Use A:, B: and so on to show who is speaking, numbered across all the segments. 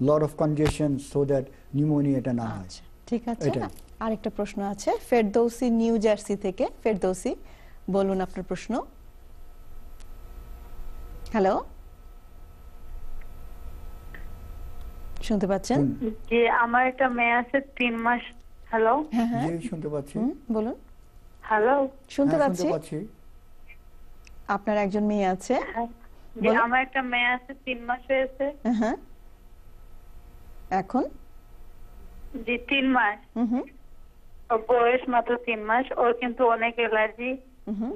A: lot of congestion so that pneumonia এটা না হয়।
B: আচ্ছা ঠিক আছে।
A: এটাই।
B: আরেকটা প্রশ্ন আছে ফেরদৌসি নিউ জার্সি থেকে। ফেরদৌসি বলুন আপনার প্রশ্ন। হ্যালো, শুনতে পাচ্ছেন?
C: যে আমার একটা মেয়ে আছে 3 মাস। হ্যালো,
B: হ্যাঁ হ্যাঁ
A: জি শুনতে পাচ্ছি।
B: বলুন।
C: হ্যালো,
B: শুনতে
A: হ্যাঁ,
B: পাচ্ছি। আপনার একজন মেয়ে আছে।
C: যে
B: বলুন।
C: আমার একটা মেয়ে আছে 3 মাস হয়েছে।
B: হ্যাঁ এখন
C: যে 3 মাস,
B: হুম
C: ওর বয়স মাত্র 3 মাস। ওর কিন্তু অনেক অ্যালার্জি।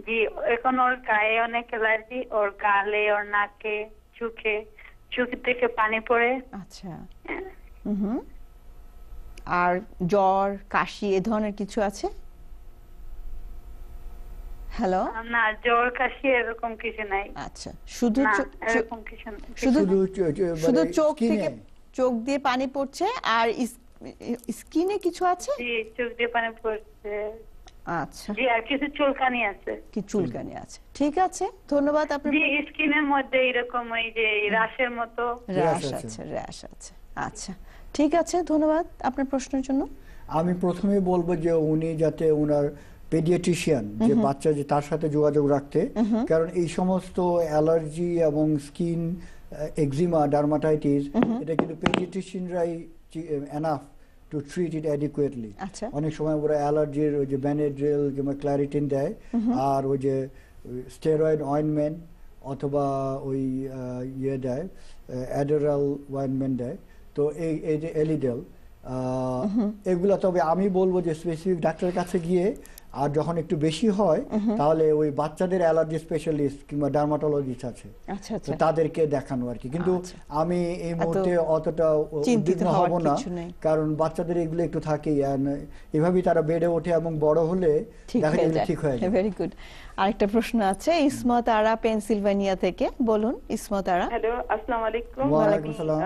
C: জি, এখন ওর গায়ে অনেক অ্যালার্জি, ওর গালে, ওর নাকে, চোখে, চোখ থেকে পানি পড়ে।
B: আচ্ছা হুম আর জ্বর কাশি এ ধরনের কিছু আছে? হ্যালো,
C: না, জ্বর কাশি এরকম কিছু নাই।
B: আচ্ছা শুধু
C: না, এরকম কিছু না।
B: শুধু শুধু
A: মানে
B: চোখ
A: skin
B: থেকে
A: এ?
B: চোখ দিয়ে পানি পড়ছে আর স্কিনে কিছু আছে?
C: জি, চোখ দিয়ে পানি পড়ছে।
B: আচ্ছা
C: জি, আর কিছু চুলকানি আছে।
B: কি চুলকানি আছে। ঠিক আছে, ধন্যবাদ আপনার।
C: জি, স্কিনের মধ্যে এরকম ওই যে রাশের মতো।
B: র্যাশ
A: আছে।
B: আছে, র্যাশ আছে। আচ্ছা ঠিক আছে, ধন্যবাদ আপনার প্রশ্নের জন্য।
A: আমি প্রথমে বলবো যে উনি যাতে ওনার পেডিয়াট্রিশিয়ান যে বাচ্চা যে তার সাথে যোগাযোগ রাখতে, কারণ এই সমস্ত অ্যালার্জি এবং স্কিন এক্সিমা ডার্মাটাইটিস এটা কিন্তু পেডিয়াট্রিশিয়ানরাই enough to treat it adequately.
B: আচ্ছা
A: অনেক সময় ওরা অ্যালার্জির ওই যে ব্যানেড্রিল কিংবা ক্ল্যারিটিন দেয়, আর ওই যে স্টেরয়েড অয়েনমেন্ট অথবা ওই ইয়ে দেয়, অ্যাডোরাল অয়েনমেন্ট দেয়। তো এই যে এলিডেল এগুলা, তবে আমি বলবো যে স্পেসিফিক ডাক্তারের কাছে গিয়ে, আর যখন একটু বেশি হয় তাহলে ওই বাচ্চাদের অ্যালার্জি স্পেশালিস্ট কিংবা ডার্মাটোলজিস্ট আছে,
B: আচ্ছা
A: তো
B: আচ্ছা
A: তাদেরকে দেখানো আর কি। কিন্তু
B: আচ্ছা।
A: আমি এই মুহূর্তে অতটা
B: চিন্তিত
A: উদ্বিগ্ন
B: হওয়ার
A: হব না,
B: কিছু নেই।
A: কারণ বাচ্চাদের এগুলো একটু থাকেই, এভাবেই তারা বেড়ে ওঠে এবং বড় হলে দেখা যায় ঠিক হয়ে যায়।
B: Very good. আরেকটা প্রশ্ন আছে ইসমত আরা পেনসিলভানিয়া থেকে। বলুন ইসমত আরা।
D: হ্যালো, আসসালামু আলাইকুম।
A: ওয়ালাইকুম সালাম।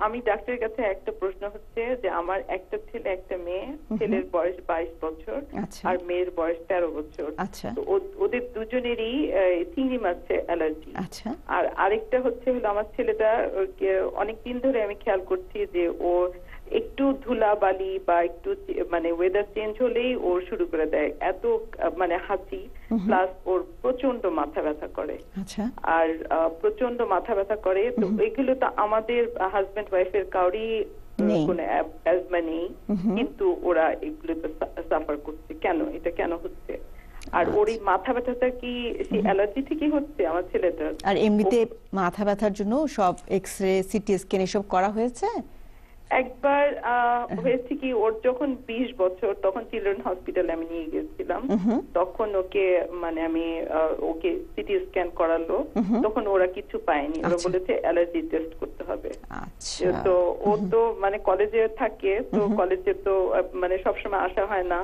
D: আমি ডাক্তারের কাছে একটা প্রশ্ন হচ্ছে যে আমার একটা ছেলে একটা মেয়ে, ছেলের বয়স 22 বছর
B: আচ্ছা
D: আর মেয়ের বয়স 13 বছর।
B: আচ্ছা
D: তো ওদের দুজনেরই চিংড়ি মাছের অ্যালার্জি।
B: আচ্ছা
D: আর আরেকটা হচ্ছে হলো আমার ছেলেটা অনেক দিন ধরে আমি খেয়াল করছি যে ও একটু ধুলাবালি বা একটু মানে ওয়েদার চেঞ্জ হলেই ও শুরু করে দেয় এত মানে হাঁচি, প্লাস ওর প্রচন্ড মাথা ব্যথা করে।
B: আচ্ছা
D: আর প্রচন্ড মাথা ব্যথা করে। তো এগুলো তো আমাদের হাজবেন্ড ওয়াইফের কাউরি
B: নেই।
D: কোনো অ্যাজমা নেই, কিন্তু ওরা এগুলোতে সাফার করছে। কেন এটা কেন হচ্ছে? আর ওর এই মাথা ব্যথাটা কি সেই অ্যালার্জি থেকেই হচ্ছে আমার ছেলেটার?
B: আর এমনিতে মাথা ব্যথার জন্য সব এক্সরে সিটি স্ক্যান এসব করা হয়েছে?
D: একবার হয়েছে কি, ওর যখন 20 বছর তখন চিলড্রেন হসপিটালে আমি নিয়ে গেছিলাম। তখন ওকে মানে আমি ওকে সিটি স্ক্যান করালো, তখন ওরা কিছু পায়নি। ওরা বলেছে অ্যালার্জি টেস্ট করতে হবে।
B: আচ্ছা
D: তো ও তো মানে কলেজে থাকে, তো কলেজে তো মানে সবসময় আসা হয় না।